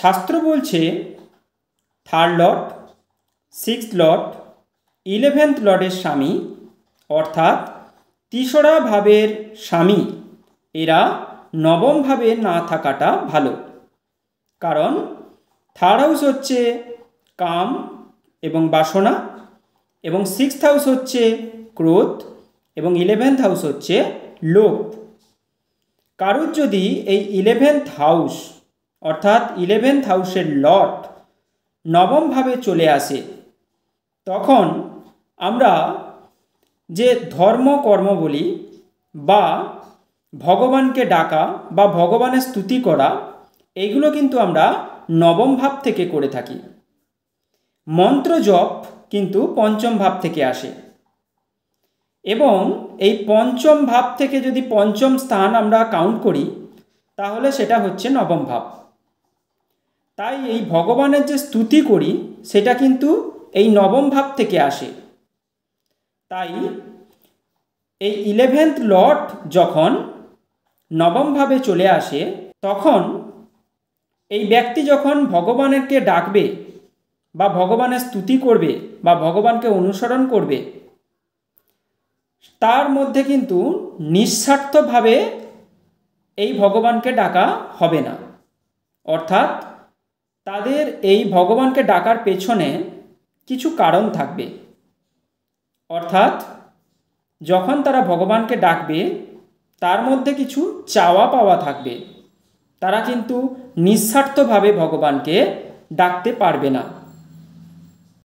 শাস্ত্র বলছে third Lord, six Lord, 11th লর্ডের স্বামী অর্থাৎ তেসরা ভাবের স্বামী এরা নবম ভাবে না থাকাটা ভালো। কারণ থার্ড হাউস হচ্ছে কাম এবং বাসনা, এবং 6th হাউস হচ্ছে ক্রোধ, এবং 11th হাউস হচ্ছে লোভ। কারোর যদি এই 11th হাউস অর্থাৎ 11th হাউসের লর্ড নবম ভাবে চলে আসে, তখন আমরা যে ধর্ম কর্ম বলি বা ভগবানকে ডাকা বা ভগবানের স্তুতি করা, এইগুলো কিন্তু আমরা নবম ভাব থেকে করে থাকি। মন্ত্র জপ কিন্তু পঞ্চম ভাব থেকে আসে, এবং এই পঞ্চম ভাব থেকে যদি পঞ্চম স্থান আমরা কাউন্ট করি তাহলে সেটা হচ্ছে নবম ভাব। তাই এই ভগবানের যে স্তুতি করি সেটা কিন্তু এই নবম ভাব থেকে আসে। তাই এই 11th লর্ড যখন নবম ভাবে চলে আসে, তখন এই ব্যক্তি যখন ভগবানকে ডাকবে বা ভগবানের স্তুতি করবে বা ভগবানকে অনুসরণ করবে, তার মধ্যে কিন্তু নিঃস্বার্থভাবে এই ভগবানকে ডাকা হবে না। অর্থাৎ তাদের এই ভগবানকে ডাকার পেছনে কিছু কারণ থাকবে। অর্থাৎ যখন তারা ভগবানকে ডাকবে তার মধ্যে কিছু চাওয়া পাওয়া থাকবে। তারা কিন্তু নিঃস্বার্থভাবে ভগবানকে ডাকতে পারবে না।